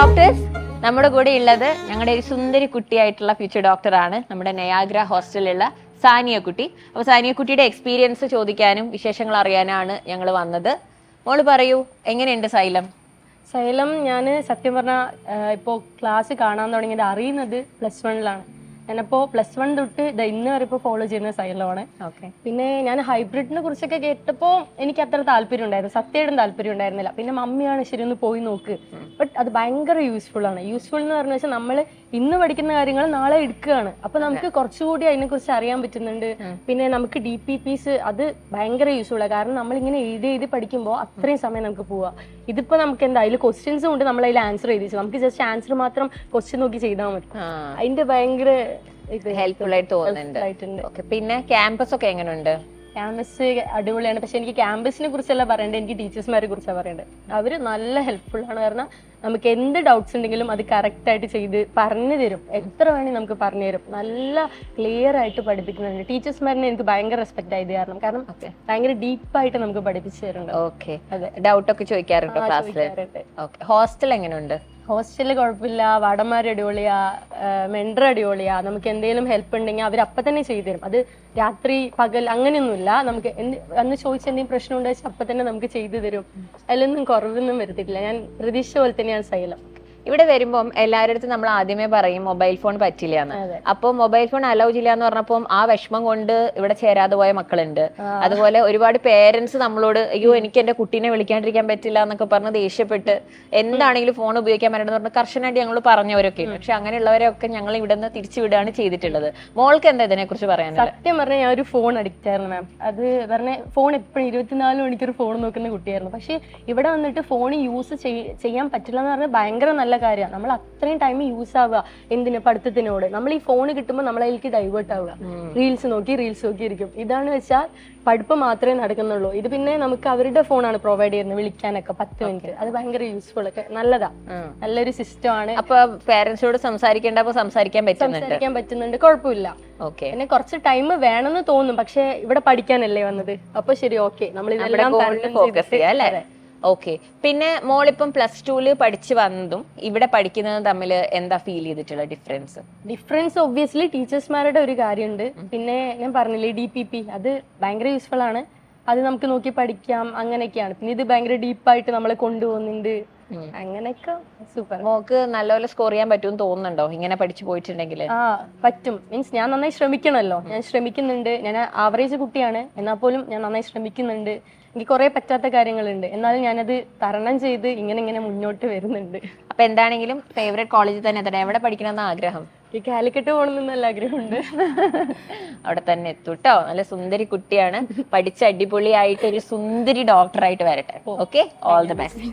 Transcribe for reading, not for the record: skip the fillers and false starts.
Doctors, നമ്മുടെ കൂടെ ഉള്ളത് ഞങ്ങളുടെ ഒരു സുന്ദരി കുട്ടിയായിട്ടുള്ള ഫ്യൂച്ചർ ഡോക്ടറാണ് നമ്മുടെ നയാഗ്ര ഹോസ്റ്റലിലുള്ള സാനിയ കുട്ടി. അപ്പോൾ സാനിയ കുട്ടിയുടെ എക്സ്പീരിയൻസ് ചോദിക്കാനും വിശേഷങ്ങൾ അറിയാനാണ് ഞങ്ങൾ വന്നത്. മോള് പറയൂ, എങ്ങനെയുണ്ട് സൈലം? സൈലം ഞാൻ സത്യം പറഞ്ഞാൽ ഇപ്പോൾ ക്ലാസ് കാണാൻ തുടങ്ങിയത് അറിയുന്നത് +1-ലാണ്. ഞാനപ്പോൾ +1 തൊട്ട് ഇന്ന് വരെ ഇപ്പോൾ ഫോളോ ചെയ്യുന്ന സൈലമാണ്. ഓക്കെ. പിന്നെ ഞാൻ ഹൈബ്രിഡിനെ കുറിച്ചൊക്കെ കേട്ടപ്പോൾ എനിക്ക് അത്ര താല്പര്യം ഉണ്ടായിരുന്നു, സത്യമായിട്ടും താല്പര്യം ഉണ്ടായിരുന്നില്ല. പിന്നെ മമ്മിയാണ് ശരി ഒന്ന് പോയി നോക്ക്, ബട്ട് അത് ഭയങ്കര യൂസ്ഫുൾ ആണ്. യൂസ്ഫുൾ എന്ന് പറഞ്ഞു വെച്ചാൽ നമ്മൾ ഇന്ന് പഠിക്കുന്ന കാര്യങ്ങൾ നാളെ എടുക്കുകയാണ്. അപ്പൊ നമുക്ക് കുറച്ചുകൂടി അതിനെ കുറിച്ച് അറിയാൻ പറ്റുന്നുണ്ട്. പിന്നെ നമുക്ക് DPPs അത് ഭയങ്കര യൂസ്ഫുൾ ആണ്. കാരണം നമ്മളിങ്ങനെ എഴുതി പഠിക്കുമ്പോൾ അത്രയും സമയം നമുക്ക് പോവാം. ഇതിപ്പോ നമുക്ക് എന്താ അതിൽ ക്വസ്റ്റ്യൻസും ഉണ്ട്, നമ്മൾ അതിൽ ആൻസർ എഴുതിച്ചു, നമുക്ക് ജസ്റ്റ് ആൻസർ മാത്രം ക്വസ്റ്റ്യൻ നോക്കി ചെയ്താൽ മതി. അതിന്റെ ഭയങ്കര ഹെൽപ്ഫുൾ ആയിട്ട് തോന്നുന്നുണ്ട്. പിന്നെ ക്യാമ്പസ് ഒക്കെ എങ്ങനെയുണ്ട്? ക്യാമ്പസ് അടിപൊളിയാണ്. പക്ഷെ എനിക്ക് ക്യാമ്പസിനെ കുറിച്ചല്ല പറയേണ്ടത്, എനിക്ക് ടീച്ചേഴ്സ്മാരെ കുറിച്ചാണ് പറയേണ്ടത്. അവര് നല്ല ഹെൽപ്ഫുൾ ആണ്. കാരണം നമുക്ക് എന്ത് ഡൗട്ട്സ് ഉണ്ടെങ്കിലും അത് കറക്റ്റ് ആയിട്ട് ചെയ്ത് പറഞ്ഞു തരും. എത്ര വേണമെങ്കിൽ നമുക്ക് പറഞ്ഞു തരും. നല്ല ക്ലിയർ ആയിട്ട് പഠിപ്പിക്കുന്നുണ്ട്. ടീച്ചേഴ്സ്മാരിനെ എനിക്ക് ഭയങ്കര റെസ്പെക്ട് ആയത് കാരണം ഭയങ്കര ഡീപ്പായിട്ട് നമുക്ക് പഠിപ്പിച്ചു തരുന്നുണ്ട്. ഓക്കെ. ഡൗട്ട് ഒക്കെ ചോദിക്കാറുണ്ടോ ക്ലാസ്സിൽ? ഹോസ്റ്റൽ എങ്ങനെയുണ്ട്? ഹോസ്റ്റലിൽ കുഴപ്പമില്ല. വാർഡന്മാർ അടിപൊളിയാ, മെൻഡർ അടിപൊളിയാ. നമുക്ക് എന്തെങ്കിലും ഹെൽപ്പ് ഉണ്ടെങ്കിൽ അവർ അപ്പം തന്നെ ചെയ്തു തരും. അത് രാത്രി പകൽ അങ്ങനെയൊന്നുമില്ല. നമുക്ക് അന്ന് ചോദിച്ച എന്തെങ്കിലും പ്രശ്നം ഉണ്ടെങ്കിൽ അപ്പം തന്നെ നമുക്ക് ചെയ്തു തരും. അതിലൊന്നും കുറവൊന്നും വരുത്തിയിട്ടില്ല. ഞാൻ പ്രതീക്ഷിച്ച പോലെ തന്നെയാണ് സൈലം. ഇവിടെ വരുമ്പം എല്ലാവരുടെ അടുത്തും നമ്മൾ ആദ്യമേ പറയും മൊബൈൽ ഫോൺ പറ്റില്ല എന്ന്. അപ്പൊ മൊബൈൽ ഫോൺ അലൗ ചെയ്യില്ല എന്ന് പറഞ്ഞപ്പോൾ ആ വിഷമം കൊണ്ട് ഇവിടെ ചേരാതെ പോയ മക്കളുണ്ട്. അതുപോലെ ഒരുപാട് പേരൻസ് നമ്മളോട് അയ്യോ എനിക്ക് എന്റെ കുട്ടീനെ വിളിക്കാണ്ടിരിക്കാൻ പറ്റില്ല എന്നൊക്കെ പറഞ്ഞ് ദേഷ്യപ്പെട്ട് എന്താണെങ്കിലും ഫോൺ ഉപയോഗിക്കാൻ പറ്റണമെന്ന് പറഞ്ഞ് കർശനമായിട്ട് ഞങ്ങൾ പറഞ്ഞവരൊക്കെ ഉണ്ട്. പക്ഷെ അങ്ങനെയുള്ളവരെയൊക്കെ ഞങ്ങൾ ഇവിടെ നിന്ന് തിരിച്ചു വിടുകയാണ് ചെയ്തിട്ടുള്ളത്. മോൾക്ക് എന്താ ഇതിനെ കുറിച്ച് പറയാനുള്ളത്? സത്യം പറഞ്ഞാൽ ഞാൻ ഒരു ഫോൺ അഡിക്റ്റ് ആയിരുന്നു മാം. അത് പറഞ്ഞ ഫോൺ എപ്പോഴും 24 മണിക്കൂർ ഫോൺ നോക്കുന്ന കുട്ടിയായിരുന്നു. പക്ഷെ ഇവിടെ വന്നിട്ട് ഫോൺ യൂസ് ചെയ്യാൻ പറ്റില്ല എന്ന് പറഞ്ഞാൽ ഭയങ്കര നല്ല കാര്യമാണ്. നമ്മൾ അത്രയും ടൈം യൂസ് ആവുക എന്തിനു പഠിത്തത്തിനോട്. നമ്മൾ ഈ ഫോൺ കിട്ടുമ്പോൾ നമ്മൾ അതിലേക്ക് ഡൈവേർട്ട് ആവുക, റീൽസ് നോക്കി ഇരിക്കും. ഇതാണ് വെച്ചാൽ പഠിപ്പ് മാത്രമേ നടക്കുന്നുള്ളൂ. ഇത് പിന്നെ നമുക്ക് അവരുടെ ഫോണാണ് പ്രൊവൈഡ് ചെയ്യുന്നത് വിളിക്കാനൊക്കെ 10 മിനിറ്റ്. അത് ഭയങ്കര യൂസ്ഫുൾ ഒക്കെ നല്ലതാ, നല്ലൊരു സിസ്റ്റം ആണ്. അപ്പൊ പേരൻസിനോട് സംസാരിക്കാൻ പറ്റുന്നുണ്ട്, കുഴപ്പമില്ല. പിന്നെ കുറച്ച് ടൈം വേണമെന്ന് തോന്നും, പക്ഷെ ഇവിടെ പഠിക്കാനല്ലേ വന്നത്. അപ്പൊ ശരി, ഓക്കെ, നമ്മൾ ഇതെല്ലാം ഫോക്കസ് ചെയ്യാം അല്ലേ? ഓക്കെ. പിന്നെ മോളിപ്പം +2 പഠിച്ചു വന്നതും ഇവിടെ പഠിക്കുന്നതും തമ്മിൽ എന്താ ഫീൽ ചെയ്തിട്ടുള്ള ഡിഫറൻസ്? ഒബ്വിയസ്ലി ടീച്ചേഴ്സ്മാരുടെ ഒരു കാര്യമുണ്ട്. പിന്നെ ഞാൻ പറഞ്ഞില്ലേ DPP, അത് ഭയങ്കര യൂസ്ഫുൾ ആണ്. അത് നമുക്ക് നോക്കി പഠിക്കാം, അങ്ങനെയൊക്കെയാണ്. പിന്നെ ഇത് ഭയങ്കര ഡീപ്പായിട്ട് നമ്മളെ കൊണ്ടുപോകുന്നുണ്ട്. അങ്ങനെയൊക്കെ സൂപ്പർ. മോക്ക് നല്ലപോലെ സ്കോർ ചെയ്യാൻ പറ്റുമെന്ന് തോന്നുന്നുണ്ടോ ഇങ്ങനെ പഠിച്ചു പോയിട്ടുണ്ടെങ്കിൽ? പറ്റും. മീൻസ് ഞാൻ നന്നായി ശ്രമിക്കണമല്ലോ. ഞാൻ ശ്രമിക്കുന്നുണ്ട്. ഞാൻ ആവറേജ് കുട്ടിയാണ്, എന്നാൽ പോലും ഞാൻ നന്നായി ശ്രമിക്കുന്നുണ്ട്. എനിക്ക് കുറെ പറ്റാത്ത കാര്യങ്ങളുണ്ട്, എന്നാലും ഞാനത് തരണം ചെയ്ത് ഇങ്ങനെ മുന്നോട്ട് വരുന്നുണ്ട്. അപ്പൊ എന്താണെങ്കിലും ഫേവറേറ്റ് കോളേജിൽ തന്നെ എത്തണം. എവിടെ പഠിക്കണമെന്ന് ആഗ്രഹം? കാലിക്കറ്റ് പോകണമെന്ന് നല്ല ആഗ്രഹമുണ്ട്. അവിടെ തന്നെ എത്തൂട്ടോ. നല്ല സുന്ദരി കുട്ടിയാണ്. പഠിച്ച അടിപൊളിയായിട്ട് ഒരു സുന്ദരി ഡോക്ടറായിട്ട് വരട്ടെ. Okay, all the best.